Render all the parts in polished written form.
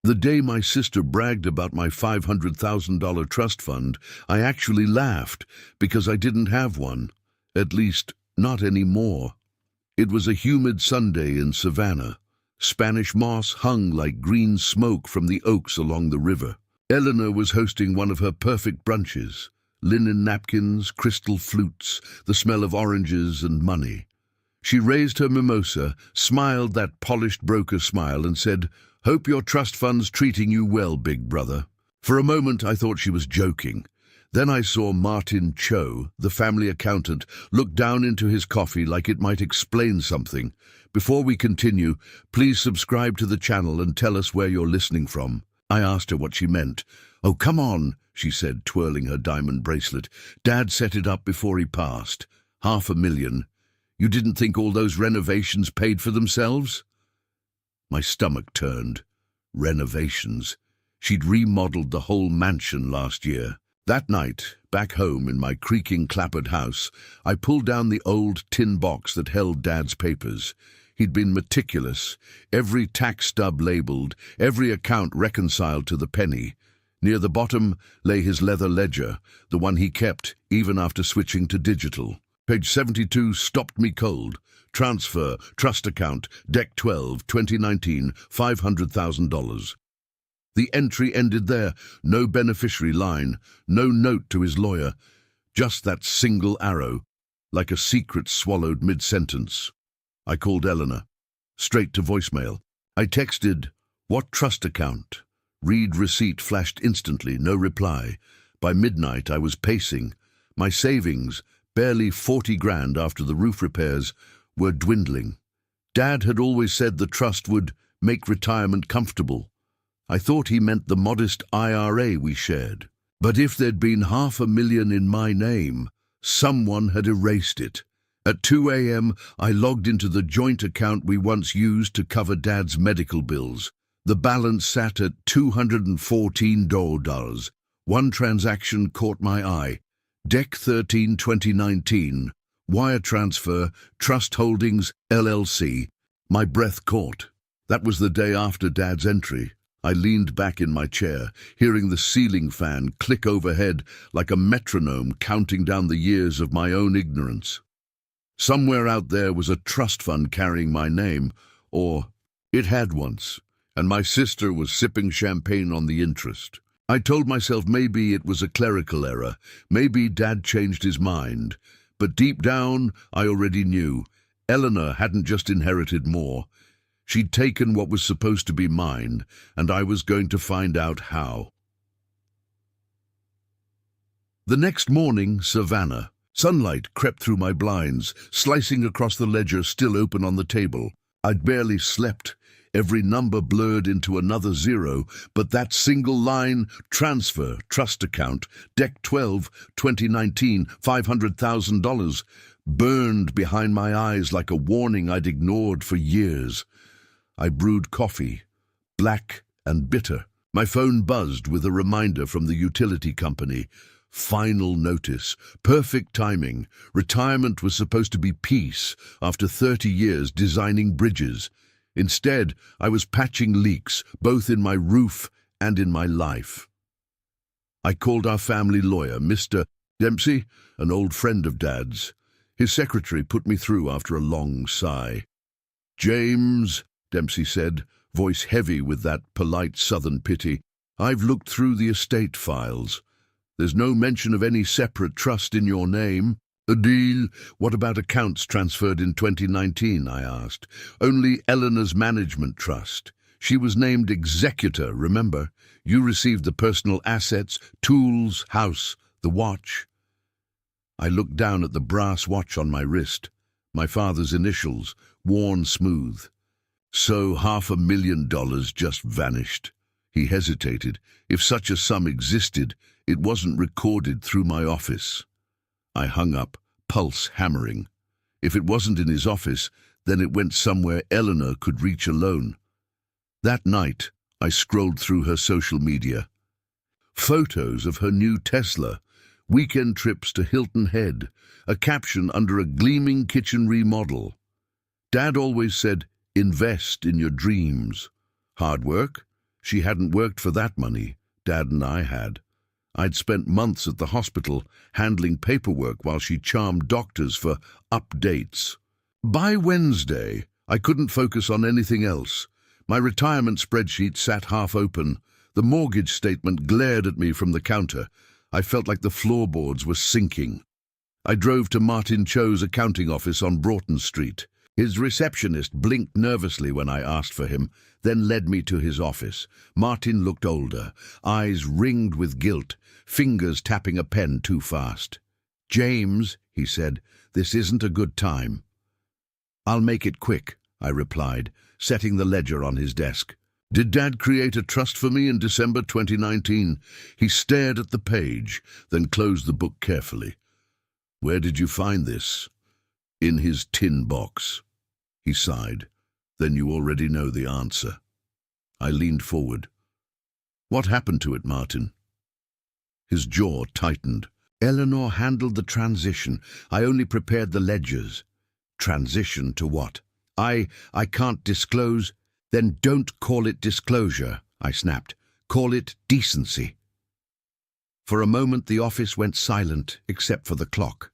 The day my sister bragged about my $500,000 trust fund, I actually laughed because I didn't have one. At least, not anymore. It was a humid Sunday in Savannah. Spanish moss hung like green smoke from the oaks along the river. Eleanor was hosting one of her perfect brunches. Linen napkins, crystal flutes, the smell of oranges and money. She raised her mimosa, smiled that polished broker smile and said, "Hope your trust fund's treating you well, big brother." For a moment I thought she was joking. Then I saw Martin Cho, the family accountant, look down into his coffee like it might explain something. "Before we continue, please subscribe to the channel and tell us where you're listening from." I asked her what she meant. "Oh, come on," she said, twirling her diamond bracelet. "Dad set it up before he passed. $500,000. You didn't think all those renovations paid for themselves?" My stomach turned. Renovations. She'd remodeled the whole mansion last year. That night, back home in my creaking clapboard house, I pulled down the old tin box that held Dad's papers. He'd been meticulous, every tax stub labeled, every account reconciled to the penny. Near the bottom lay his leather ledger, the one he kept even after switching to digital. Page 72 stopped me cold. Transfer, trust account, Deck 12, 2019, $500,000. The entry ended there, no beneficiary line, no note to his lawyer, just that single arrow, like a secret swallowed mid-sentence. I called Eleanor, straight to voicemail. I texted, "What trust account?" Read receipt flashed instantly, no reply. By midnight I was pacing. My savings, barely 40 grand after the roof repairs, were dwindling. Dad had always said the trust would make retirement comfortable. I thought he meant the modest IRA we shared. But if there'd been $500,000 in my name, someone had erased it. At 2 a.m., I logged into the joint account we once used to cover Dad's medical bills. The balance sat at $214. One transaction caught my eye. Deck 13, 2019. Wire transfer, Trust Holdings, LLC. My breath caught. That was the day after Dad's entry. I leaned back in my chair, hearing the ceiling fan click overhead like a metronome counting down the years of my own ignorance. Somewhere out there was a trust fund carrying my name, or it had once, and my sister was sipping champagne on the interest. I told myself maybe it was a clerical error, maybe Dad changed his mind, but deep down I already knew. Eleanor hadn't just inherited more. She'd taken what was supposed to be mine, and I was going to find out how. The next morning, Savannah. Sunlight crept through my blinds, slicing across the ledger still open on the table. I'd barely slept. Every number blurred into another zero, but that single line, transfer, trust account, Deck 12, 2019, $500,000, burned behind my eyes like a warning I'd ignored for years. I brewed coffee, black and bitter. My phone buzzed with a reminder from the utility company. Final notice, perfect timing. Retirement was supposed to be peace after 30 years designing bridges. Instead, I was patching leaks, both in my roof and in my life. I called our family lawyer, Mr. Dempsey, an old friend of Dad's. His secretary put me through after a long sigh. "James," Dempsey said, voice heavy with that polite southern pity, "I've looked through the estate files. There's no mention of any separate trust in your name." "A deal. What about accounts transferred in 2019, I asked. "Only Eleanor's management trust. She was named executor, remember? You received the personal assets, tools, house, the watch." I looked down at the brass watch on my wrist, my father's initials, worn smooth. So $500,000 just vanished. He hesitated. If such a sum existed, it wasn't recorded through my office. I hung up, pulse hammering. If it wasn't in his office, then it went somewhere Eleanor could reach alone. That night, I scrolled through her social media. Photos of her new Tesla, weekend trips to Hilton Head, a caption under a gleaming kitchen remodel. Dad always said, "Invest in your dreams." Hard work? She hadn't worked for that money. Dad and I had. I'd spent months at the hospital handling paperwork while she charmed doctors for updates. By Wednesday, I couldn't focus on anything else. My retirement spreadsheet sat half open. The mortgage statement glared at me from the counter. I felt like the floorboards were sinking. I drove to Martin Cho's accounting office on Broughton Street. His receptionist blinked nervously when I asked for him, then led me to his office. Martin looked older, eyes ringed with guilt, fingers tapping a pen too fast. "James," he said, "this isn't a good time." "I'll make it quick," I replied, setting the ledger on his desk. "Did Dad create a trust for me in December 2019? He stared at the page, then closed the book carefully. "Where did you find this?" "In his tin box." He sighed. "Then you already know the answer." I leaned forward. "What happened to it, Martin?" His jaw tightened. "Eleanor handled the transition. I only prepared the ledgers." "Transition to what?" I can't disclose." "Then don't call it disclosure," I snapped. "Call it decency." For a moment the office went silent, except for the clock.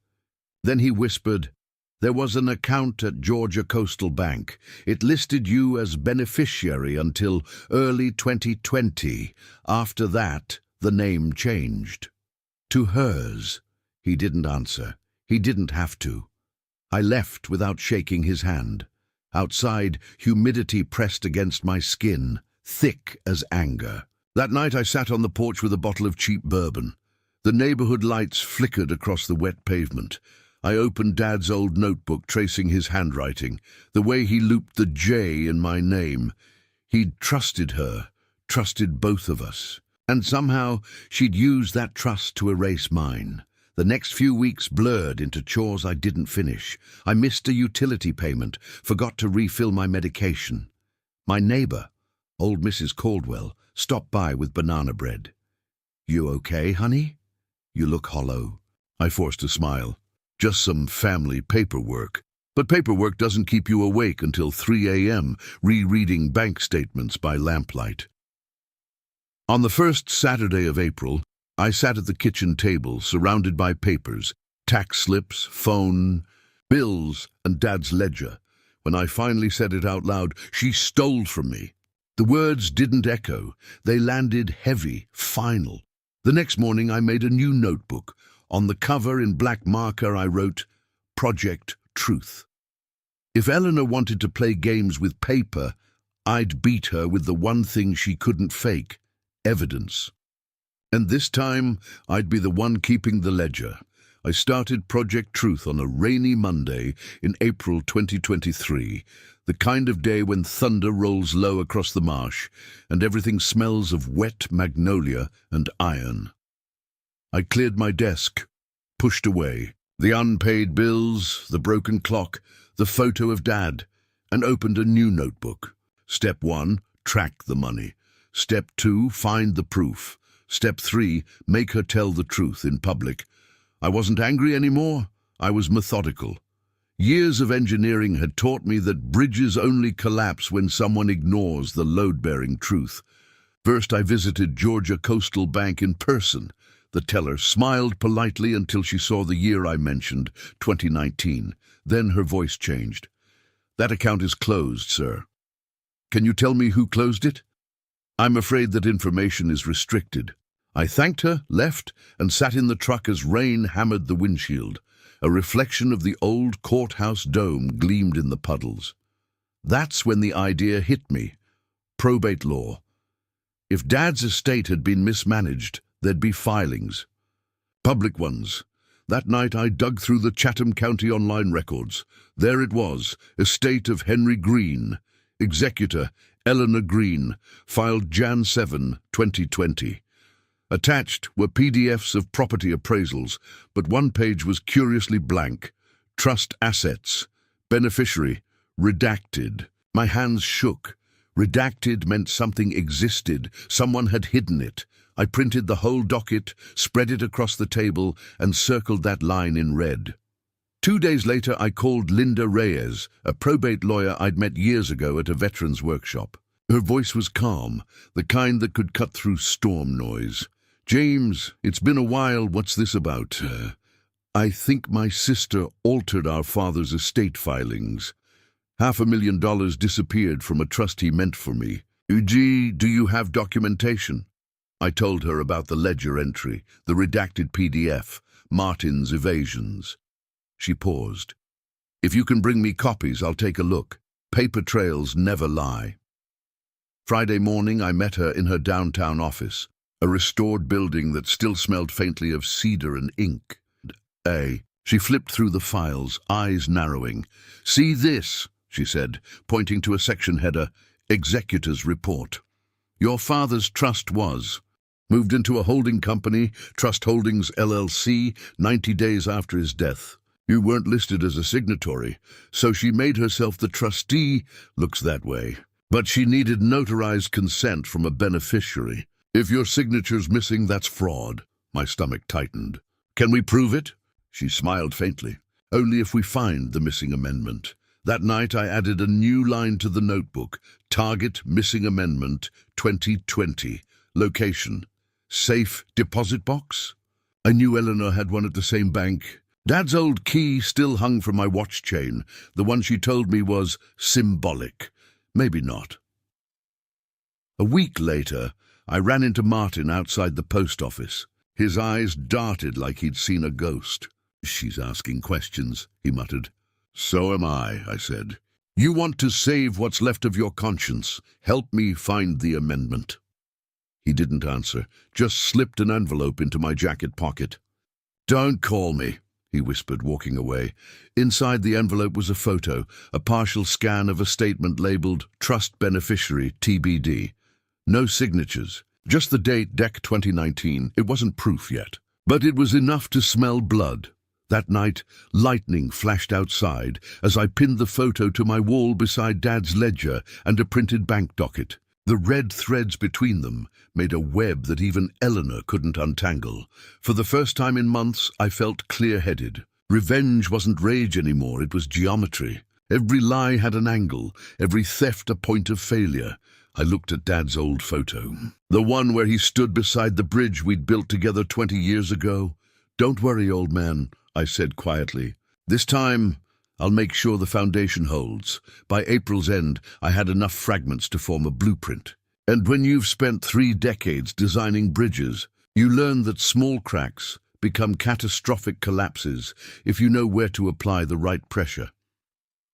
Then he whispered, "There was an account at Georgia Coastal Bank. It listed you as beneficiary until early 2020. After that, the name changed." "To hers." He didn't answer. He didn't have to. I left without shaking his hand. Outside, humidity pressed against my skin, thick as anger. That night I sat on the porch with a bottle of cheap bourbon. The neighborhood lights flickered across the wet pavement. I opened Dad's old notebook, tracing his handwriting, the way he looped the J in my name. He'd trusted her, trusted both of us. And somehow she'd used that trust to erase mine. The next few weeks blurred into chores I didn't finish. I missed a utility payment, forgot to refill my medication. My neighbor, old Mrs. Caldwell, stopped by with banana bread. "You okay, honey? You look hollow." I forced a smile. "Just some family paperwork." But paperwork doesn't keep you awake until 3 a.m., rereading bank statements by lamplight. On the first Saturday of April, I sat at the kitchen table, surrounded by papers, tax slips, phone, bills, and Dad's ledger. When I finally said it out loud, "She stole from me." The words didn't echo. They landed heavy, final. The next morning I made a new notebook. On the cover in black marker I wrote, "Project Truth." If Eleanor wanted to play games with paper, I'd beat her with the one thing she couldn't fake, evidence. And this time, I'd be the one keeping the ledger. I started Project Truth on a rainy Monday in April 2023, the kind of day when thunder rolls low across the marsh and everything smells of wet magnolia and iron. I cleared my desk, pushed away the unpaid bills, the broken clock, the photo of Dad, and opened a new notebook. Step 1, track the money. Step 2, find the proof. Step 3, make her tell the truth in public. I wasn't angry anymore. I was methodical. Years of engineering had taught me that bridges only collapse when someone ignores the load-bearing truth. First, I visited Georgia Coastal Bank in person. The teller smiled politely until she saw the year I mentioned, 2019. Then her voice changed. "That account is closed, sir." "Can you tell me who closed it?" "I'm afraid that information is restricted." I thanked her, left, and sat in the truck as rain hammered the windshield. A reflection of the old courthouse dome gleamed in the puddles. That's when the idea hit me. Probate law. If Dad's estate had been mismanaged, there'd be filings. Public ones. That night I dug through the Chatham County online records. There it was, estate of Henry Green. Executor, Eleanor Green, filed Jan 7, 2020. Attached were PDFs of property appraisals, but one page was curiously blank. Trust assets. Beneficiary. Redacted. My hands shook. Redacted meant something existed. Someone had hidden it. I printed the whole docket, spread it across the table, and circled that line in red. 2 days later, I called Linda Reyes, a probate lawyer I'd met years ago at a veterans workshop. Her voice was calm, the kind that could cut through storm noise. "James, it's been a while. What's this about?" "I think my sister altered our father's estate filings. $500,000 disappeared from a trust he meant for me. Gee, do you have documentation?" I told her about the ledger entry, the redacted PDF, Martin's evasions. She paused. "If you can bring me copies, I'll take a look. Paper trails never lie." Friday morning, I met her in her downtown office, a restored building that still smelled faintly of cedar and ink. She flipped through the files, eyes narrowing. "See this," she said, pointing to a section header, "Executor's Report. Your father's trust was moved into a holding company, Trust Holdings LLC, 90 days after his death. You weren't listed as a signatory, so she made herself the trustee. Looks that way. But she needed notarized consent from a beneficiary. If your signature's missing, that's fraud." My stomach tightened. "Can we prove it?" She smiled faintly. "Only if we find the missing amendment." That night I added a new line to the notebook. Target missing amendment 2020. Location: safe deposit box? I knew Eleanor had one at the same bank. Dad's old key still hung from my watch chain. The one she told me was symbolic. Maybe not. A week later, I ran into Martin outside the post office. His eyes darted like he'd seen a ghost. "She's asking questions," he muttered. "So am I said. "You want to save what's left of your conscience. Help me find the amendment." He didn't answer, just slipped an envelope into my jacket pocket. "Don't call me," he whispered, walking away. Inside the envelope was a photo, a partial scan of a statement labeled Trust Beneficiary TBD. No signatures, just the date Dec 2019. It wasn't proof yet, but it was enough to smell blood. That night, lightning flashed outside as I pinned the photo to my wall beside Dad's ledger and a printed bank docket. The red threads between them made a web that even Eleanor couldn't untangle. For the first time in months, I felt clear-headed. Revenge wasn't rage anymore, it was geometry. Every lie had an angle, every theft a point of failure. I looked at Dad's old photo, the one where he stood beside the bridge we'd built together 20 years ago. "Don't worry, old man," I said quietly. "This time, I'll make sure the foundation holds." By April's end, I had enough fragments to form a blueprint. And when you've spent 3 decades designing bridges, you learn that small cracks become catastrophic collapses if you know where to apply the right pressure.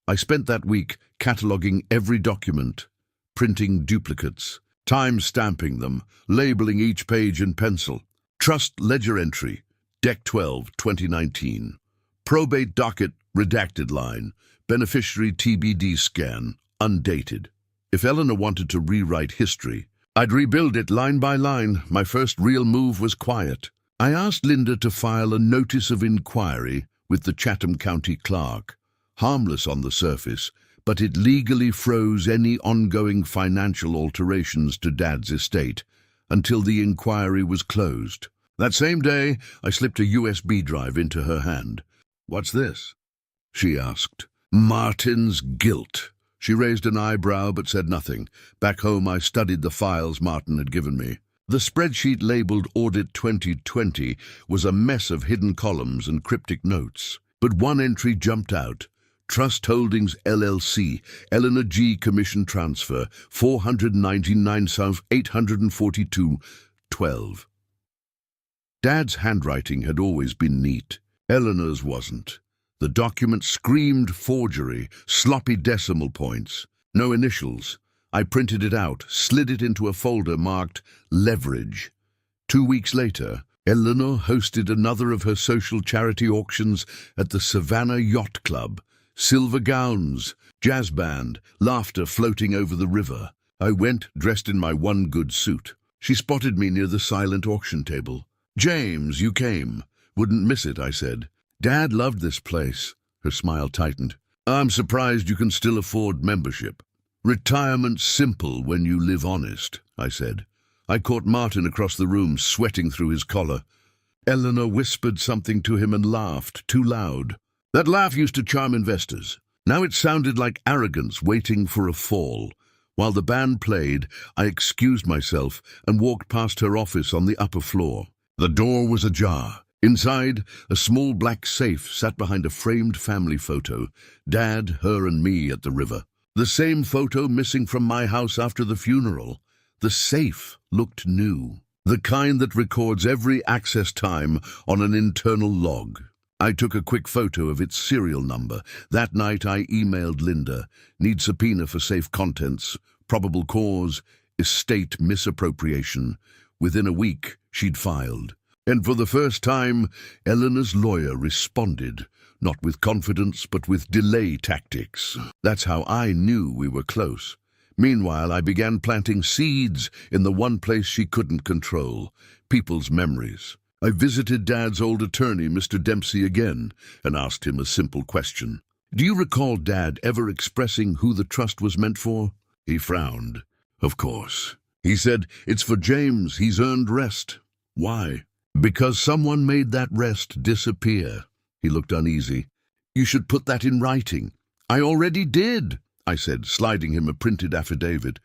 I spent that week cataloging every document, printing duplicates, time-stamping them, labeling each page in pencil. Trust ledger entry, Dec 12, 2019. Probate docket, redacted line. Beneficiary TBD scan, undated. If Eleanor wanted to rewrite history, I'd rebuild it line by line. My first real move was quiet. I asked Linda to file a notice of inquiry with the Chatham County clerk. Harmless on the surface, but it legally froze any ongoing financial alterations to Dad's estate until the inquiry was closed. That same day, I slipped a USB drive into her hand. "What's this?" she asked. "Martin's guilt." She raised an eyebrow but said nothing. Back home, I studied the files Martin had given me. The spreadsheet labeled Audit 2020 was a mess of hidden columns and cryptic notes. But one entry jumped out. Trust Holdings LLC, Eleanor G. Commission Transfer, $499,842.12. Dad's handwriting had always been neat. Eleanor's wasn't. The document screamed forgery, sloppy decimal points, no initials. I printed it out, slid it into a folder marked Leverage. 2 weeks later, Eleanor hosted another of her social charity auctions at the Savannah Yacht Club. Silver gowns, jazz band, laughter floating over the river. I went, dressed in my one good suit. She spotted me near the silent auction table. "James, you came. Wouldn't miss it," I said. "Dad loved this place." Her smile tightened. "I'm surprised you can still afford membership." "Retirement's simple when you live honest," I said. I caught Martin across the room, sweating through his collar. Eleanor whispered something to him and laughed, too loud. That laugh used to charm investors. Now it sounded like arrogance waiting for a fall. While the band played, I excused myself and walked past her office on the upper floor. The door was ajar. Inside, a small black safe sat behind a framed family photo. Dad, her and me at the river. The same photo missing from my house after the funeral. The safe looked new. The kind that records every access time on an internal log. I took a quick photo of its serial number. That night I emailed Linda. Need subpoena for safe contents. Probable cause, estate misappropriation. Within a week, she'd filed. And for the first time, Eleanor's lawyer responded. Not with confidence, but with delay tactics. That's how I knew we were close. Meanwhile, I began planting seeds in the one place she couldn't control. People's memories. I visited Dad's old attorney, Mr. Dempsey, again, and asked him a simple question. Do you recall Dad ever expressing who the trust was meant for? He frowned. Of course. He said, it's for James, he's earned rest. Why? Because someone made that rest disappear. He looked uneasy. You should put that in writing. I already did, I said, sliding him a printed affidavit.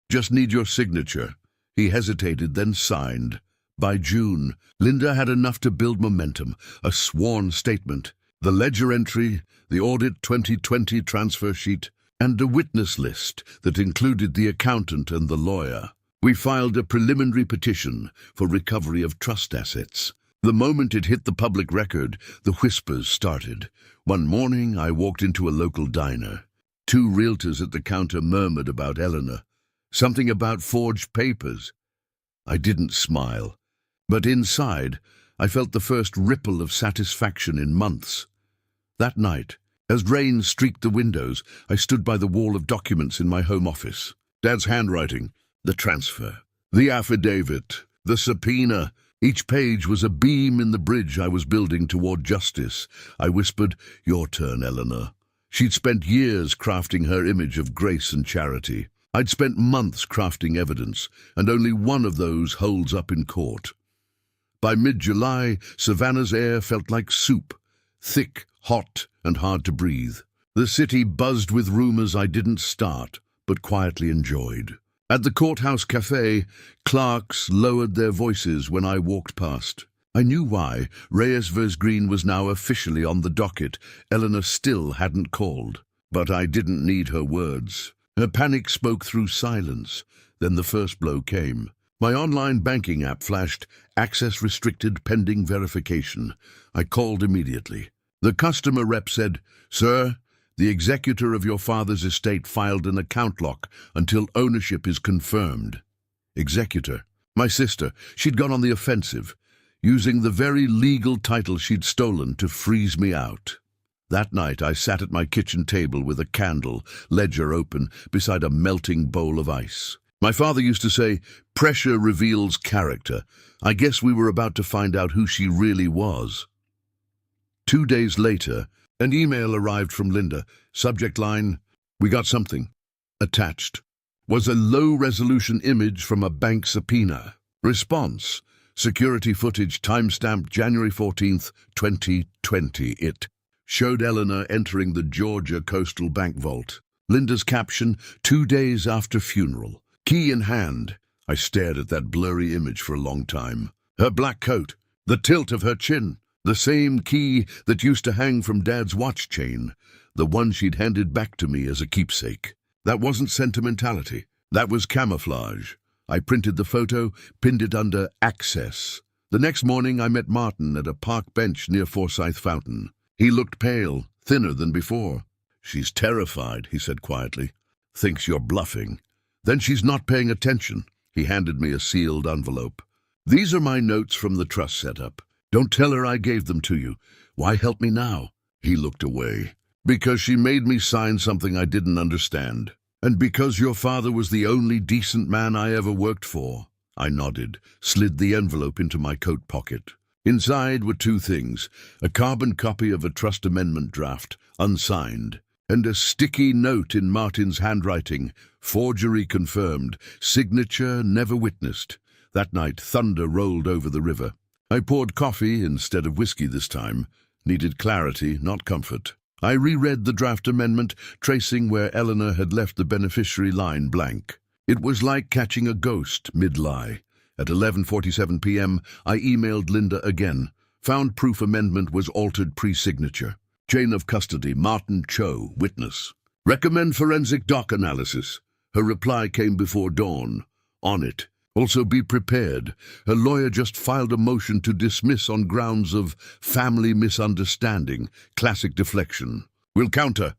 Just need your signature. He hesitated, then signed. By June, Linda had enough to build momentum, a sworn statement, the ledger entry, the audit 2020 transfer sheet, and a witness list that included the accountant and the lawyer. We filed a preliminary petition for recovery of trust assets. The moment it hit the public record, the whispers started. One morning, I walked into a local diner. Two realtors at the counter murmured about Eleanor. Something about forged papers. I didn't smile. But inside, I felt the first ripple of satisfaction in months. That night, as rain streaked the windows, I stood by the wall of documents in my home office. Dad's handwriting, the transfer, the affidavit, the subpoena. Each page was a beam in the bridge I was building toward justice. I whispered, your turn, Eleanor. She'd spent years crafting her image of grace and charity. I'd spent months crafting evidence, and only one of those holds up in court. By mid-July, Savannah's air felt like soup, thick, hot, and hard to breathe. The city buzzed with rumors I didn't start, but quietly enjoyed. At the courthouse cafe, clerks lowered their voices when I walked past. I knew why. Reyes vs. Green was now officially on the docket. Eleanor still hadn't called. But I didn't need her words. Her panic spoke through silence. Then the first blow came. My online banking app flashed, access restricted pending verification. I called immediately. The customer rep said, Sir, the executor of your father's estate filed an account lock until ownership is confirmed. Executor? My sister. She'd gone on the offensive, using the very legal title she'd stolen to freeze me out. That night I sat at my kitchen table with a candle, ledger open, beside a melting bowl of ice. My father used to say, pressure reveals character. I guess we were about to find out who she really was. 2 days later, an email arrived from Linda. Subject line, we got something. Attached was a low-resolution image from a bank subpoena. Response, security footage timestamped January 14th, 2020. It showed Eleanor entering the Georgia Coastal Bank vault. Linda's caption, 2 days after funeral. Key in hand. I stared at that blurry image for a long time. Her black coat, the tilt of her chin, the same key that used to hang from Dad's watch chain, the one she'd handed back to me as a keepsake. That wasn't sentimentality. That was camouflage. I printed the photo, pinned it under Access. The next morning I met Martin at a park bench near Forsyth Fountain. He looked pale, thinner than before. She's terrified, he said quietly. Thinks you're bluffing. Then she's not paying attention. He handed me a sealed envelope. These are my notes from the trust setup. Don't tell her I gave them to you. Why help me now? He looked away. Because she made me sign something I didn't understand. And because your father was the only decent man I ever worked for. I nodded, slid the envelope into my coat pocket. Inside were two things, a carbon copy of a trust amendment draft, unsigned, and a sticky note in Martin's handwriting, forgery confirmed, signature never witnessed. That night, thunder rolled over the river. I poured coffee instead of whiskey this time. Needed clarity, not comfort. I reread the draft amendment, tracing where Eleanor had left the beneficiary line blank. It was like catching a ghost mid-lie. At 11:47 p.m., I emailed Linda again. Found proof amendment was altered pre-signature. Chain of custody, Martin Cho, witness. Recommend forensic doc analysis. Her reply came before dawn. On it. Also be prepared. Her lawyer just filed a motion to dismiss on grounds of family misunderstanding, classic deflection. We'll counter.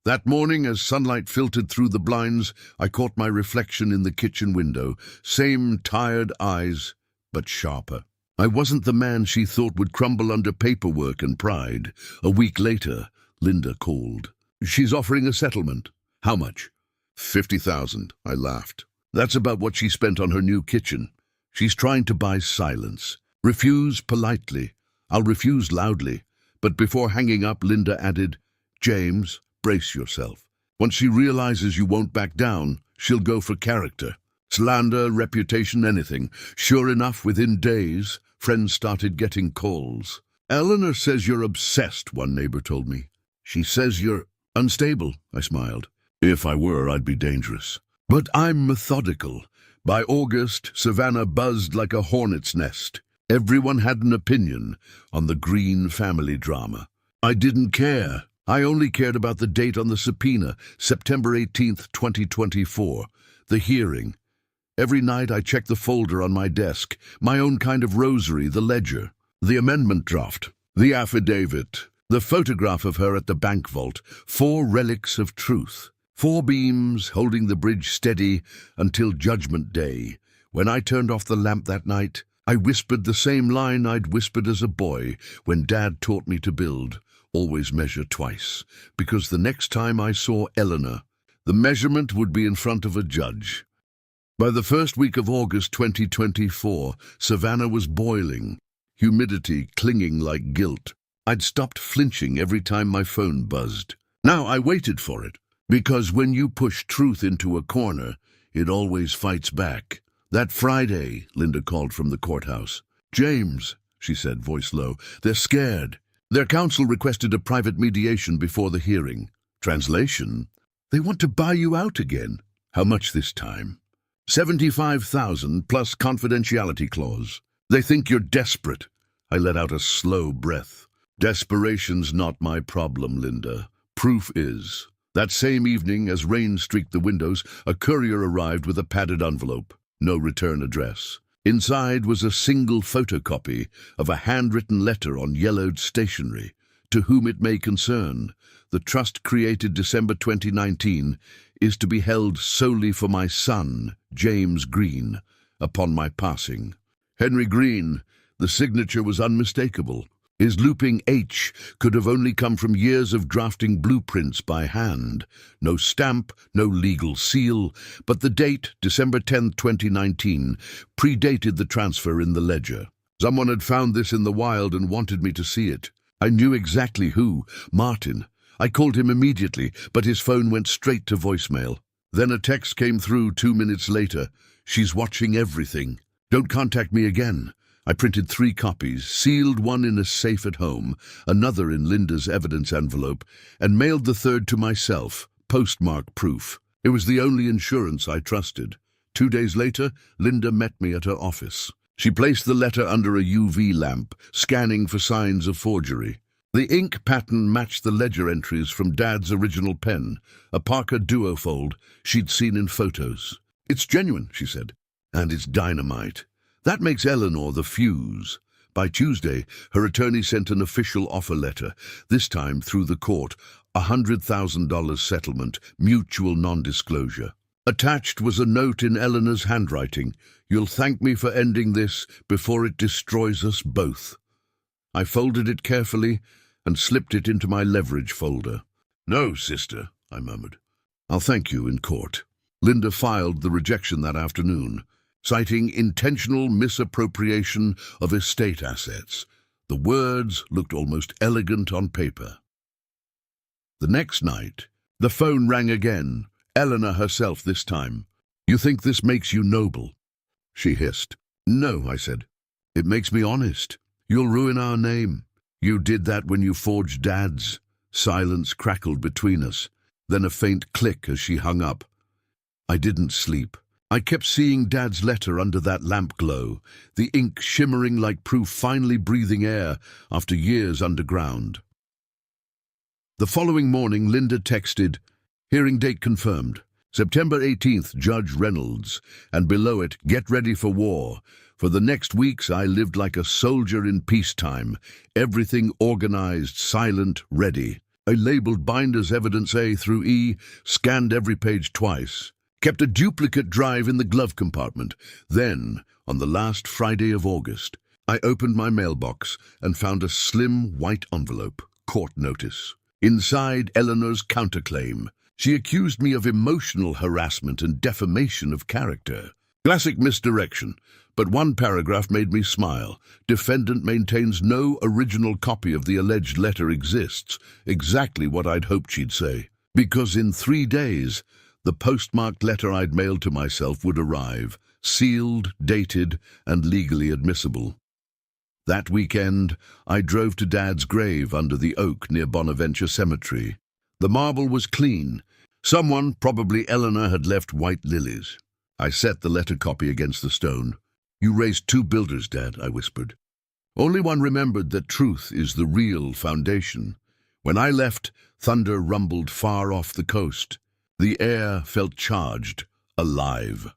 That morning, as sunlight filtered through the blinds, I caught my reflection in the kitchen window. Same tired eyes, but sharper. I wasn't the man she thought would crumble under paperwork and pride. A week later, Linda called. She's offering a settlement. How much? 50,000, I laughed. That's about what she spent on her new kitchen. She's trying to buy silence. Refuse politely. I'll refuse loudly. But before hanging up, Linda added, James, brace yourself. Once she realizes you won't back down, she'll go for character. Slander, reputation, anything. Sure enough, within days, friends started getting calls. Eleanor says you're obsessed, one neighbor told me. She says you're unstable, I smiled. If I were, I'd be dangerous. But I'm methodical. By August, Savannah buzzed like a hornet's nest. Everyone had an opinion on the Green family drama. I didn't care. I only cared about the date on the subpoena, September 18th, 2024, the hearing. Every night I checked the folder on my desk, my own kind of rosary, the ledger, the amendment draft, the affidavit, the photograph of her at the bank vault, 4 relics of truth, 4 beams holding the bridge steady until Judgment Day. When I turned off the lamp that night, I whispered the same line I'd whispered as a boy when Dad taught me to build. Always measure twice, because the next time I saw Eleanor, the measurement would be in front of a judge. By the first week of August 2024, Savannah was boiling, humidity clinging like guilt. I'd stopped flinching every time my phone buzzed. Now I waited for it, because when you push truth into a corner, it always fights back. That Friday, Linda called from the courthouse. James, she said, voice low, they're scared. Their counsel requested a private mediation before the hearing. Translation, they want to buy you out again. How much this time? 75,000 plus confidentiality clause. They think you're desperate. I let out a slow breath. Desperation's not my problem, Linda. Proof is. That same evening, as rain streaked the windows, a courier arrived with a padded envelope. No return address. Inside was a single photocopy of a handwritten letter on yellowed stationery. To whom it may concern, the trust created December 2019 is to be held solely for my son, James Green, upon my passing. Henry Green, the signature was unmistakable. His looping H could have only come from years of drafting blueprints by hand. No stamp, no legal seal, but the date, December 10, 2019, predated the transfer in the ledger. Someone had found this in the wild and wanted me to see it. I knew exactly who, Martin. I called him immediately, but his phone went straight to voicemail. Then a text came through 2 minutes later. She's watching everything. Don't contact me again. I printed 3 copies, sealed one in a safe at home, another in Linda's evidence envelope, and mailed the third to myself, postmark proof. It was the only insurance I trusted. 2 days later, Linda met me at her office. She placed the letter under a UV lamp, scanning for signs of forgery. The ink pattern matched the ledger entries from Dad's original pen, a Parker duofold she'd seen in photos. It's genuine, she said, and it's dynamite. That makes Eleanor the fuse. By Tuesday, her attorney sent an official offer letter, this time through the court, $100,000 settlement, mutual non-disclosure. Attached was a note in Eleanor's handwriting. You'll thank me for ending this before it destroys us both. I folded it carefully and slipped it into my leverage folder. No, sister, I murmured. I'll thank you in court. Linda filed the rejection that afternoon, citing intentional misappropriation of estate assets. The words looked almost elegant on paper. The next night, the phone rang again, Eleanor herself this time. You think this makes you noble? She hissed. No, I said. It makes me honest. You'll ruin our name. You did that when you forged Dad's. Silence crackled between us, then a faint click as she hung up. I didn't sleep. I kept seeing Dad's letter under that lamp glow, the ink shimmering like proof finally breathing air after years underground. The following morning, Linda texted, "Hearing date confirmed. September 18th, Judge Reynolds," and below it, "Get ready for war. For the next weeks, I lived like a soldier in peacetime. Everything organized, silent, ready. I labeled binders evidence A through E, scanned every page twice. Kept a duplicate drive in the glove compartment. Then, on the last Friday of August, I opened my mailbox and found a slim white envelope, court notice. Inside, Eleanor's counterclaim. She accused me of emotional harassment and defamation of character. Classic misdirection, but one paragraph made me smile. Defendant maintains no original copy of the alleged letter exists. Exactly what I'd hoped she'd say. Because in 3 days, the postmarked letter I'd mailed to myself would arrive, sealed, dated, and legally admissible. That weekend, I drove to Dad's grave under the oak near Bonaventure Cemetery. The marble was clean. Someone, probably Eleanor, had left white lilies. I set the letter copy against the stone. "You raised 2 builders, Dad," I whispered. Only one remembered that truth is the real foundation. When I left, thunder rumbled far off the coast. The air felt charged, alive.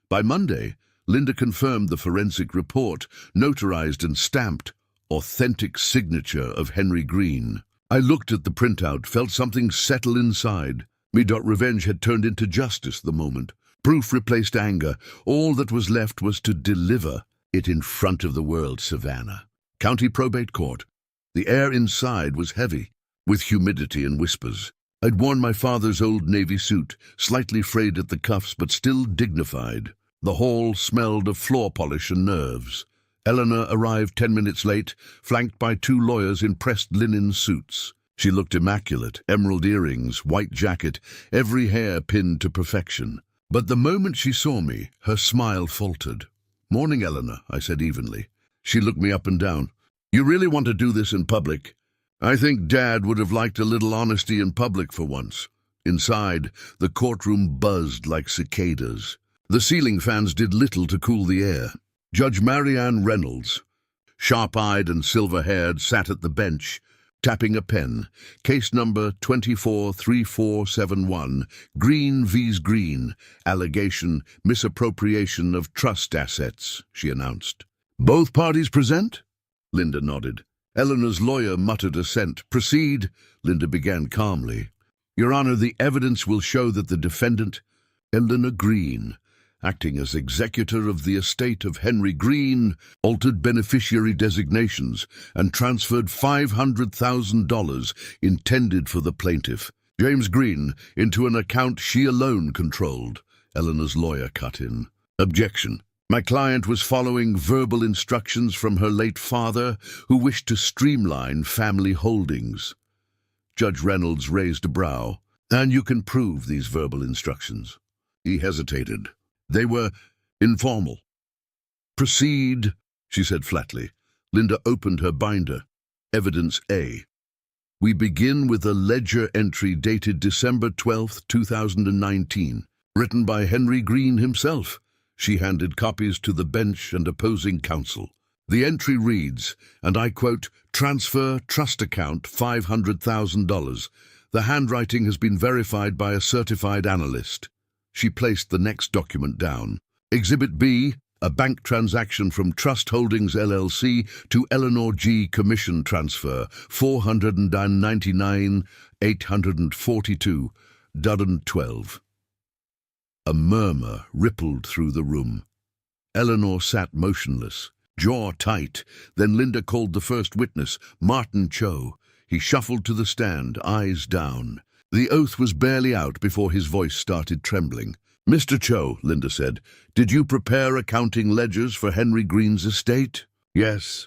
By Monday, Linda confirmed the forensic report, notarized and stamped, authentic signature of Henry Green. I looked at the printout, felt something settle inside. Revenge had turned into justice the moment. Proof replaced anger. All that was left was to deliver it in front of the world, Savannah. County Probate Court. The air inside was heavy, with humidity and whispers. I'd worn my father's old Navy suit, slightly frayed at the cuffs but still dignified. The hall smelled of floor polish and nerves. Eleanor arrived 10 minutes late, flanked by 2 lawyers in pressed linen suits. She looked immaculate, emerald earrings, white jacket, every hair pinned to perfection. But the moment she saw me, her smile faltered. "Morning, Eleanor," I said evenly. She looked me up and down. "You really want to do this in public?" I think Dad would have liked a little honesty in public for once. Inside, the courtroom buzzed like cicadas. The ceiling fans did little to cool the air. Judge Marianne Reynolds, sharp-eyed and silver-haired, sat at the bench, tapping a pen. "Case number 243471, Green vs. Green, allegation misappropriation of trust assets," she announced. "Both parties present?" Linda nodded. Eleanor's lawyer muttered assent. "Proceed," Linda began calmly. "Your Honor, the evidence will show that the defendant, Eleanor Green, acting as executor of the estate of Henry Green, altered beneficiary designations and transferred $500,000 intended for the plaintiff, James Green, into an account she alone controlled," Eleanor's lawyer cut in. "Objection. My client was following verbal instructions from her late father, who wished to streamline family holdings." Judge Reynolds raised a brow. "And you can prove these verbal instructions?" He hesitated. "They were informal." "Proceed," she said flatly. Linda opened her binder. Evidence A. "We begin with a ledger entry dated December 12, 2019, written by Henry Green himself." She handed copies to the bench and opposing counsel. The entry reads, and I quote, "Transfer trust account $500,000. The handwriting has been verified by a certified analyst." She placed the next document down. Exhibit B, a bank transaction from Trust Holdings LLC to Eleanor G. Commission transfer, $499,842, Dudden 12. A murmur rippled through the room. Eleanor sat motionless, jaw tight. Then Linda called the first witness, Martin Cho. He shuffled to the stand, eyes down. The oath was barely out before his voice started trembling. "Mr. Cho," Linda said, "did you prepare accounting ledgers for Henry Green's estate?" "Yes."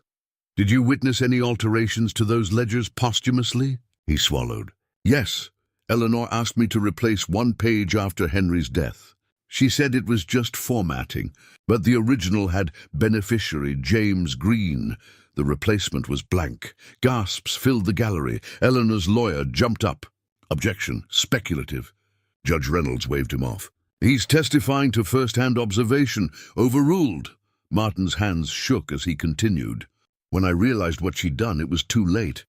"Did you witness any alterations to those ledgers posthumously?" He swallowed. "Yes. Eleanor asked me to replace one page after Henry's death." She said it was just formatting, but the original had beneficiary James Green. The replacement was blank. Gasps filled the gallery. Eleanor's lawyer jumped up. Objection. Speculative. Judge Reynolds waved him off. He's testifying to first-hand observation. Overruled. Martin's hands shook as he continued. When I realized what she'd done, it was too late.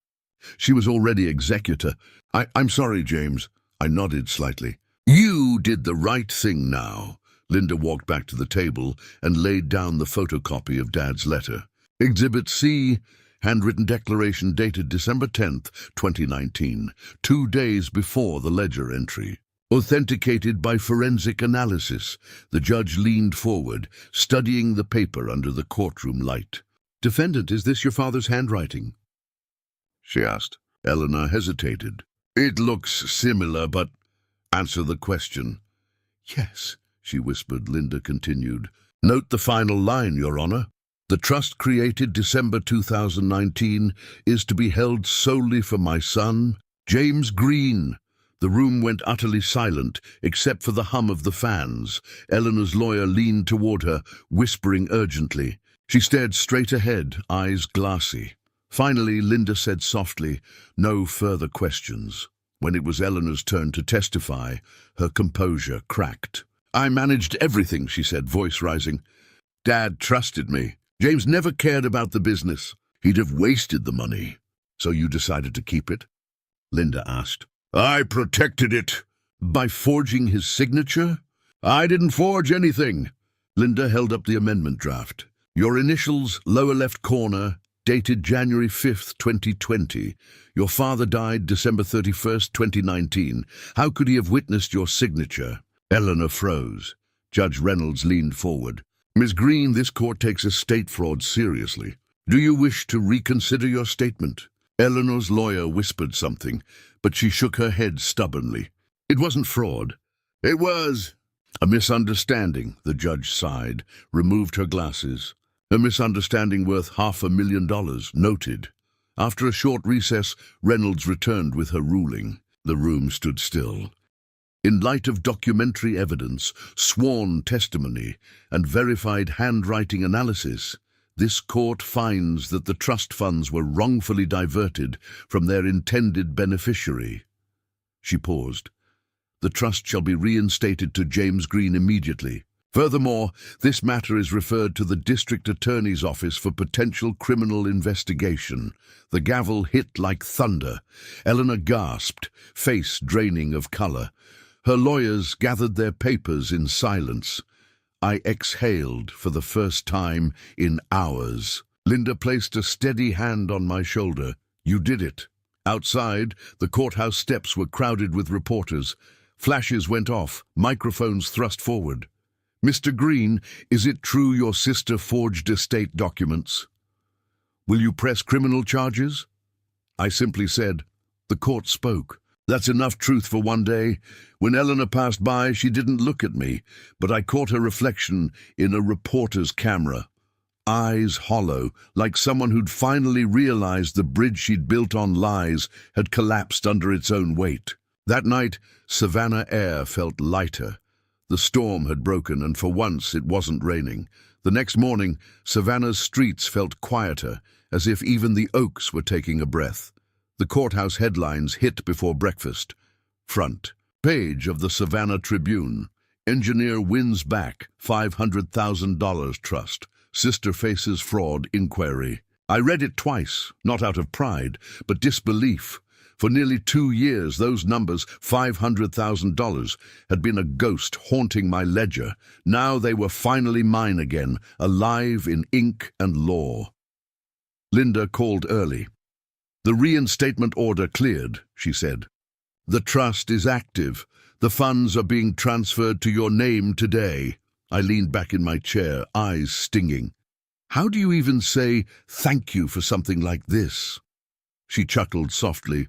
She was already executor. I'm sorry, James. I nodded slightly. You did the right thing now. Linda walked back to the table and laid down the photocopy of Dad's letter. Exhibit C, handwritten declaration dated December 10th, 2019, 2 days before the ledger entry. Authenticated by forensic analysis. The judge leaned forward, studying the paper under the courtroom light. Defendant, is this your father's handwriting? She asked. Eleanor hesitated. It looks similar, but... Answer the question. Yes, she whispered. Linda continued. Note the final line, Your Honor. The trust created December 2019 is to be held solely for my son, James Green. The room went utterly silent, except for the hum of the fans. Eleanor's lawyer leaned toward her, whispering urgently. She stared straight ahead, eyes glassy. Finally, Linda said softly, "No further questions." When it was Eleanor's turn to testify, her composure cracked. I managed everything, she said, voice rising. Dad trusted me. James never cared about the business. He'd have wasted the money. So you decided to keep it? Linda asked. I protected it. By forging his signature? I didn't forge anything. Linda held up the amendment draft. Your initials, lower left corner, dated January 5th, 2020. Your father died December 31st, 2019. How could he have witnessed your signature? Eleanor froze. Judge Reynolds leaned forward. Ms. Green, this court takes estate fraud seriously. Do you wish to reconsider your statement? Eleanor's lawyer whispered something, but she shook her head stubbornly. It wasn't fraud. It was a misunderstanding, the judge sighed, removed her glasses. A misunderstanding worth $500,000, noted. After a short recess, Reynolds returned with her ruling. The room stood still. In light of documentary evidence, sworn testimony, and verified handwriting analysis, this court finds that the trust funds were wrongfully diverted from their intended beneficiary. She paused. The trust shall be reinstated to James Green immediately. Furthermore, this matter is referred to the District Attorney's Office for potential criminal investigation. The gavel hit like thunder. Eleanor gasped, face draining of color. Her lawyers gathered their papers in silence. I exhaled for the first time in hours. Linda placed a steady hand on my shoulder. You did it. Outside, the courthouse steps were crowded with reporters. Flashes went off, microphones thrust forward. Mr. Green, is it true your sister forged estate documents? Will you press criminal charges? I simply said. The court spoke. That's enough truth for one day. When Eleanor passed by, she didn't look at me, but I caught her reflection in a reporter's camera. Eyes hollow, like someone who'd finally realized the bridge she'd built on lies had collapsed under its own weight. That night, Savannah air felt lighter. The storm had broken, and for once it wasn't raining. The next morning, Savannah's streets felt quieter, as if even the oaks were taking a breath. The courthouse headlines hit before breakfast. Front page of the Savannah Tribune. Engineer wins back $500,000 trust. Sister faces fraud inquiry. I read it twice, not out of pride, but disbelief. For nearly 2 years, those numbers, $500,000, had been a ghost haunting my ledger. Now they were finally mine again, alive in ink and law. Linda called early. The reinstatement order cleared, she said. The trust is active. The funds are being transferred to your name today. I leaned back in my chair, eyes stinging. How do you even say thank you for something like this? She chuckled softly.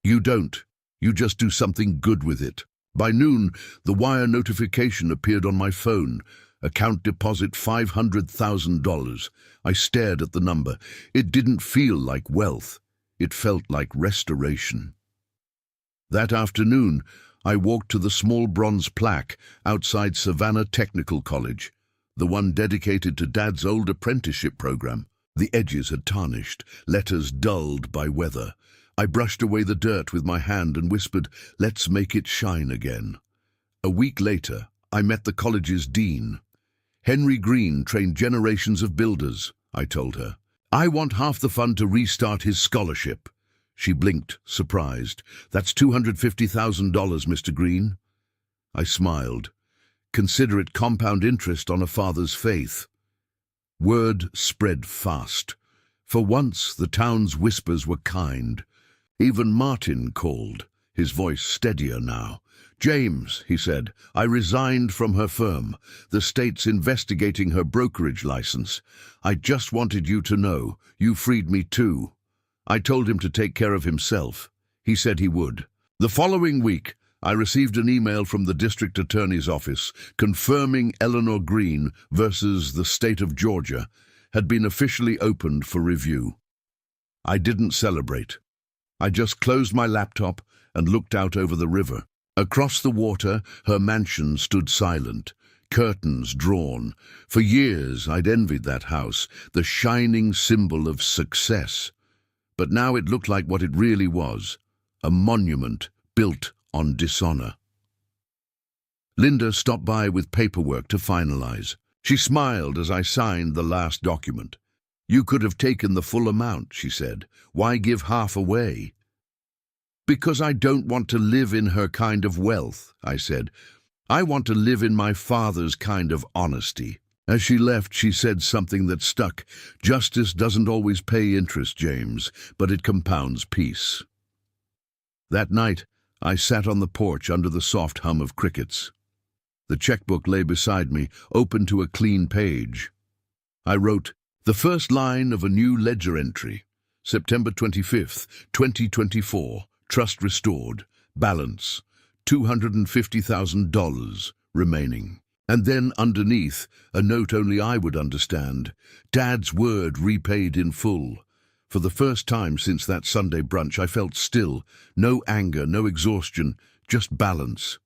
You don't. You just do something good with it. By noon, the wire notification appeared on my phone. Account deposit $500,000. I stared at the number. It didn't feel like wealth. It felt like restoration. That afternoon, I walked to the small bronze plaque outside Savannah Technical College, the one dedicated to Dad's old apprenticeship program. The edges had tarnished, letters dulled by weather. I brushed away the dirt with my hand and whispered, "Let's make it shine again." A week later, I met the college's dean. "Henry Green trained generations of builders," I told her. "I want half the fund to restart his scholarship." She blinked, surprised. "That's $250,000, Mr. Green." I smiled. "Consider it compound interest on a father's faith." Word spread fast. For once, the town's whispers were kind. Even Martin called, his voice steadier now. "James," he said, "I resigned from her firm. The state's investigating her brokerage license. I just wanted you to know, you freed me too." I told him to take care of himself. He said he would. The following week, I received an email from the district attorney's office confirming Eleanor Green versus the state of Georgia had been officially opened for review. I didn't celebrate. I just closed my laptop and looked out over the river. Across the water, her mansion stood silent, curtains drawn. For years, I'd envied that house, the shining symbol of success. But now it looked like what it really was, a monument built on dishonor. Linda stopped by with paperwork to finalize. She smiled as I signed the last document. "You could have taken the full amount," she said. "Why give half away?" "Because I don't want to live in her kind of wealth," I said. "I want to live in my father's kind of honesty." As she left, she said something that stuck. "Justice doesn't always pay interest, James, but it compounds peace." That night, I sat on the porch under the soft hum of crickets. The checkbook lay beside me, open to a clean page. I wrote, "The first line of a new ledger entry, September 25th, 2024, trust restored, balance, $250,000 remaining." And then underneath, a note only I would understand. Dad's word repaid in full. For the first time since that Sunday brunch, I felt still. No anger, no exhaustion, just balance.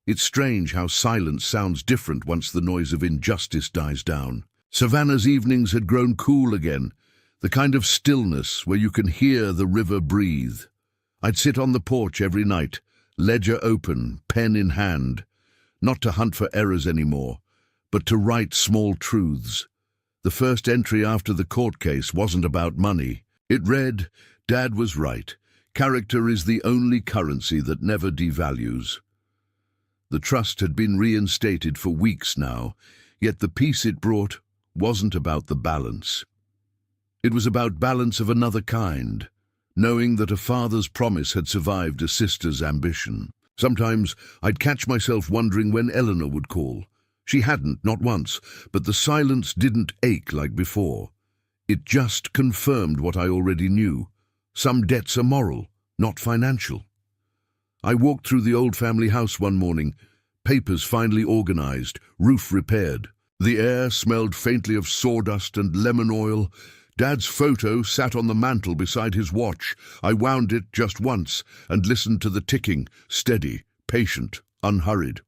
It's strange how silence sounds different once the noise of injustice dies down. Savannah's evenings had grown cool again, the kind of stillness where you can hear the river breathe. I'd sit on the porch every night, ledger open, pen in hand, not to hunt for errors anymore, but to write small truths. The first entry after the court case wasn't about money. It read, "Dad was right. Character is the only currency that never devalues." The trust had been reinstated for weeks now, yet the peace it brought wasn't about the balance. It was about balance of another kind, knowing that a father's promise had survived a sister's ambition. Sometimes I'd catch myself wondering when Eleanor would call. She hadn't, not once, but the silence didn't ache like before. It just confirmed what I already knew. Some debts are moral, not financial. I walked through the old family house one morning, papers finally organized, roof repaired. The air smelled faintly of sawdust and lemon oil. Dad's photo sat on the mantel beside his watch. I wound it just once and listened to the ticking, steady, patient, unhurried.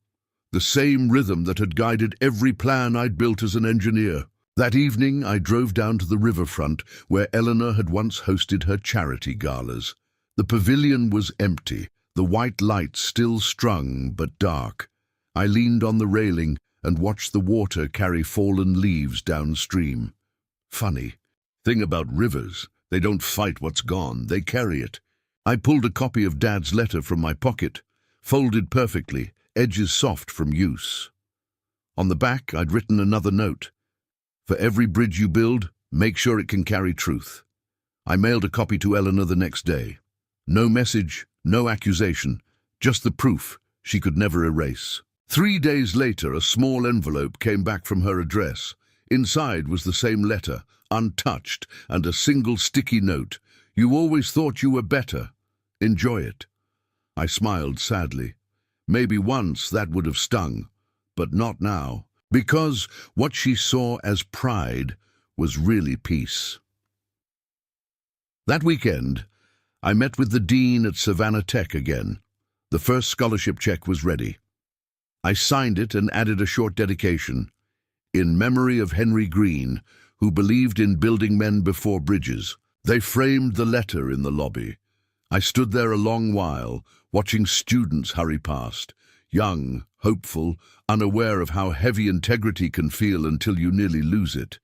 The same rhythm that had guided every plan I'd built as an engineer. That evening, I drove down to the riverfront where Eleanor had once hosted her charity galas. The pavilion was empty, the white light still strung but dark. I leaned on the railing and watched the water carry fallen leaves downstream. Funny. Thing about rivers, they don't fight what's gone, they carry it. I pulled a copy of Dad's letter from my pocket, folded perfectly, edges soft from use. On the back, I'd written another note. "For every bridge you build, make sure it can carry truth." I mailed a copy to Eleanor the next day. No message, no accusation, just the proof she could never erase. 3 days later, a small envelope came back from her address. Inside was the same letter, untouched, and a single sticky note. "You always thought you were better. Enjoy it." I smiled sadly. Maybe once that would have stung, but not now, because what she saw as pride was really peace. That weekend, I met with the dean at Savannah Tech again. The first scholarship check was ready. I signed it and added a short dedication, "In memory of Henry Green, who believed in building men before bridges." They framed the letter in the lobby. I stood there a long while, watching students hurry past, young, hopeful, unaware of how heavy integrity can feel until you nearly lose it.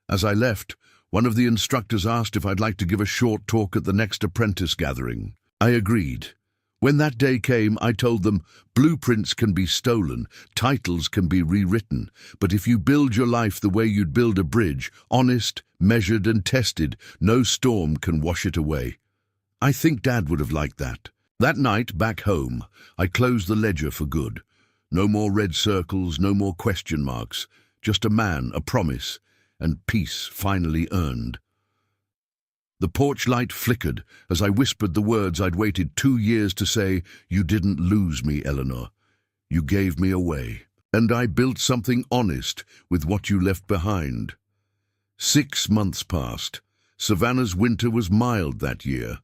As I left, one of the instructors asked if I'd like to give a short talk at the next apprentice gathering. I agreed. When that day came, I told them, blueprints can be stolen, titles can be rewritten, but if you build your life the way you'd build a bridge, honest, measured and tested, no storm can wash it away. I think Dad would have liked that. That night, back home, I closed the ledger for good. No more red circles, no more question marks, just a man, a promise, and peace finally earned. The porch light flickered as I whispered the words I'd waited 2 years to say. "You didn't lose me, Eleanor. You gave me away. And I built something honest with what you left behind." 6 months passed. Savannah's winter was mild that year.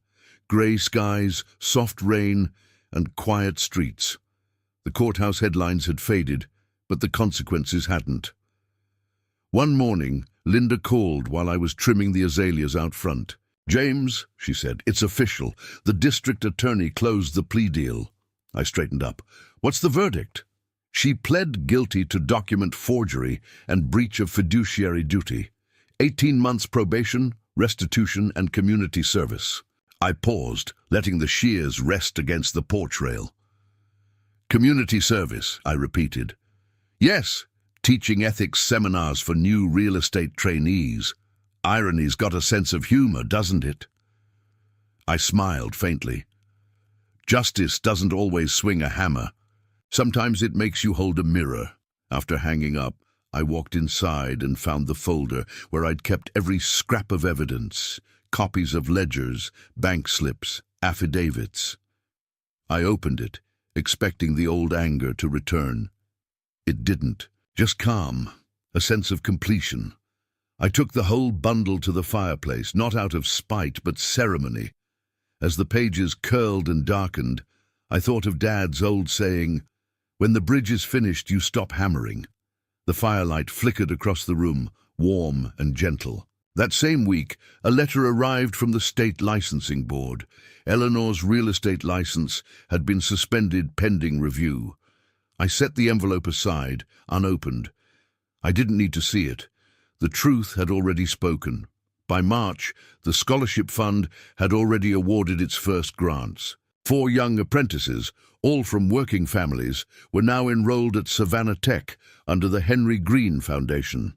Grey skies, soft rain, and quiet streets. The courthouse headlines had faded, but the consequences hadn't. One morning, Linda called while I was trimming the azaleas out front. "James," she said, "it's official. The district attorney closed the plea deal." I straightened up. "What's the verdict?" She pled guilty to document forgery and breach of fiduciary duty. 18 months probation, restitution, and community service. I paused, letting the shears rest against the porch rail. "Community service," I repeated. "Yes, teaching ethics seminars for new real estate trainees. Irony's got a sense of humor, doesn't it?" I smiled faintly. Justice doesn't always swing a hammer. Sometimes it makes you hold a mirror. After hanging up, I walked inside and found the folder where I'd kept every scrap of evidence, copies of ledgers, bank slips, affidavits. I opened it, expecting the old anger to return. It didn't. Just calm, a sense of completion. I took the whole bundle to the fireplace, not out of spite, but ceremony. As the pages curled and darkened, I thought of Dad's old saying, "When the bridge is finished, you stop hammering." The firelight flickered across the room, warm and gentle. That same week, a letter arrived from the state licensing board. Eleanor's real estate license had been suspended pending review. I set the envelope aside, unopened. I didn't need to see it. The truth had already spoken. By March, the scholarship fund had already awarded its first grants. 4 young apprentices, all from working families, were now enrolled at Savannah Tech under the Henry Green Foundation.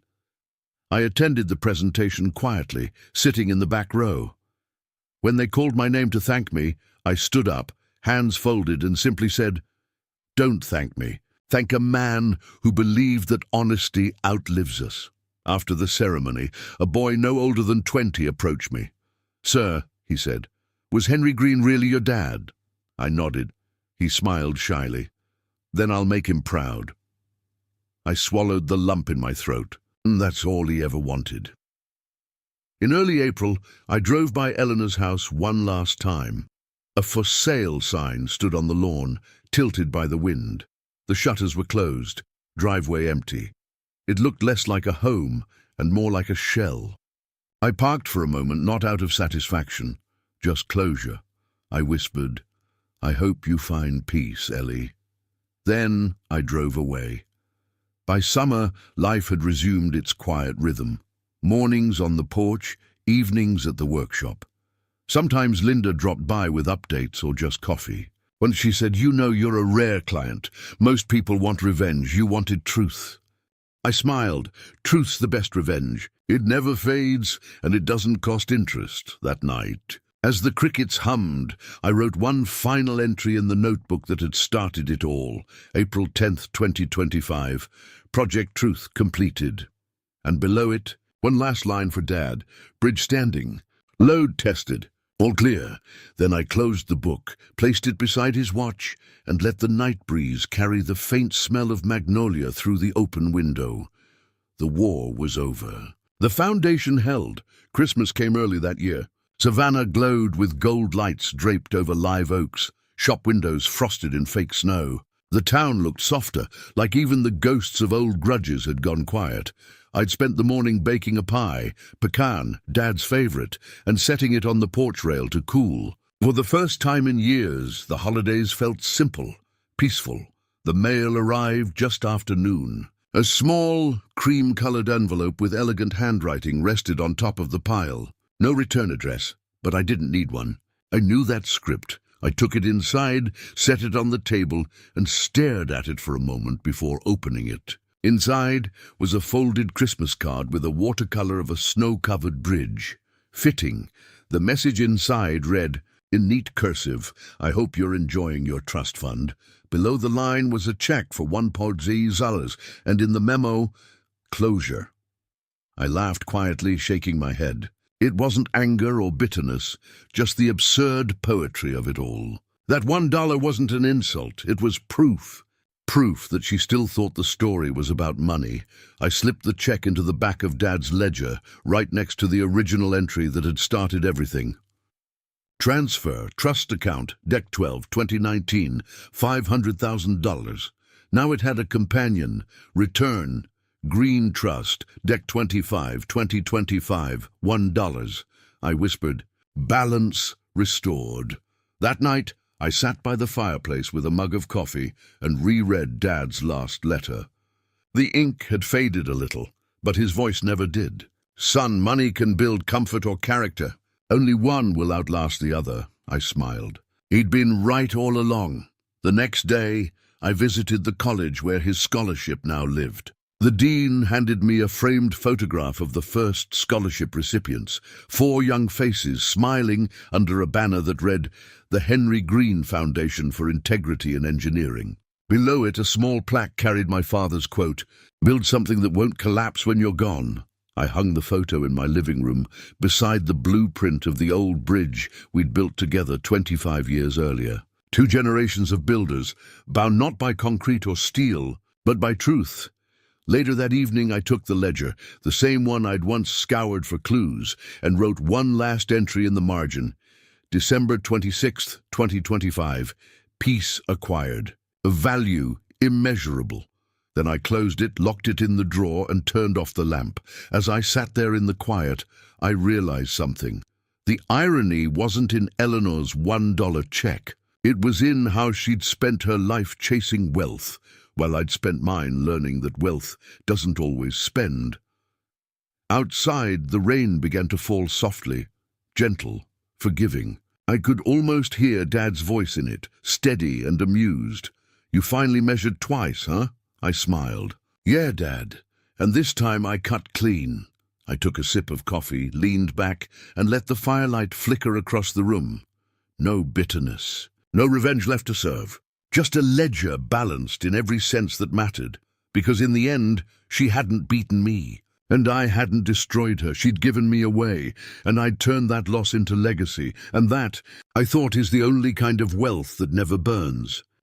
I attended the presentation quietly, sitting in the back row. When they called my name to thank me, I stood up, hands folded, and simply said, "Don't thank me. Thank a man who believed that honesty outlives us." After the ceremony, a boy no older than 20 approached me. "Sir," he said, "was Henry Green really your dad?" I nodded. He smiled shyly. "Then I'll make him proud." I swallowed the lump in my throat. That's all he ever wanted. In early April, I drove by Eleanor's house one last time. A "for sale" sign stood on the lawn, tilted by the wind. The shutters were closed, driveway empty. It looked less like a home and more like a shell. I parked for a moment, not out of satisfaction, just closure. I whispered, "I hope you find peace, Ellie." Then I drove away. By summer, life had resumed its quiet rhythm. Mornings on the porch, evenings at the workshop. Sometimes Linda dropped by with updates or just coffee. Once she said, "You know, you're a rare client. Most people want revenge. You wanted truth." I smiled. Truth's the best revenge. It never fades, and it doesn't cost interest. That night, as the crickets hummed, I wrote one final entry in the notebook that had started it all. April 10th, 2025. Project Truth completed. And below it, one last line for Dad. Bridge standing. Load tested. All clear. Then I closed the book, placed it beside his watch, and let the night breeze carry the faint smell of magnolia through the open window. The war was over. The foundation held. Christmas came early that year. Savannah glowed with gold lights draped over live oaks. shop windows frosted in fake snow. The town looked softer, like even the ghosts of old grudges had gone quiet. I'd spent the morning baking a pie, pecan, Dad's favorite, and setting it on the porch rail to cool. For the first time in years, the holidays felt simple, peaceful. The mail arrived just after noon. A small, cream-colored envelope with elegant handwriting rested on top of the pile. No return address, but I didn't need one. I knew that script. I took it inside, set it on the table, and stared at it for a moment before opening it. Inside was a folded Christmas card with a watercolor of a snow-covered bridge. Fitting. The message inside read, in neat cursive, "I hope you're enjoying your trust fund." Below the line was a check for $1,000, and in the memo, closure. I laughed quietly, shaking my head. It wasn't anger or bitterness, just the absurd poetry of it all. That $1 wasn't an insult, it was proof. Proof that she still thought the story was about money. I slipped the check into the back of Dad's ledger, right next to the original entry that had started everything. Transfer, trust account, Deck 12, 2019, $500,000. Now it had a companion, return, Green Trust, Deck 25, 2025, $1. I whispered, balance restored. That night, I sat by the fireplace with a mug of coffee and reread Dad's last letter. The ink had faded a little, but his voice never did. Son, money can build comfort or character. Only one will outlast the other, I smiled. He'd been right all along. The next day, I visited the college where his scholarship now lived. The dean handed me a framed photograph of the first scholarship recipients, 4 young faces smiling under a banner that read, "The Henry Green Foundation for Integrity in Engineering." Below it, a small plaque carried my father's quote, "Build something that won't collapse when you're gone." I hung the photo in my living room, beside the blueprint of the old bridge we'd built together 25 years earlier. 2 generations of builders, bound not by concrete or steel, but by truth. Later that evening I took the ledger, the same one I'd once scoured for clues, and wrote one last entry in the margin. December 26th, 2025. Peace acquired. A value immeasurable. Then I closed it, locked it in the drawer, and turned off the lamp. As I sat there in the quiet, I realized something. The irony wasn't in Eleanor's $1 check. It was in how she'd spent her life chasing wealth, while I'd spent mine learning that wealth doesn't always spend. Outside, the rain began to fall softly, gentle, forgiving. I could almost hear Dad's voice in it, steady and amused. "You finally measured twice, huh?" I smiled. "Yeah, Dad, and this time I cut clean." I took a sip of coffee, leaned back, and let the firelight flicker across the room. No bitterness, no revenge left to serve. Just a ledger balanced in every sense that mattered, because in the end, she hadn't beaten me, and I hadn't destroyed her. She'd given me away, and I'd turned that loss into legacy, and that, I thought, is the only kind of wealth that never burns.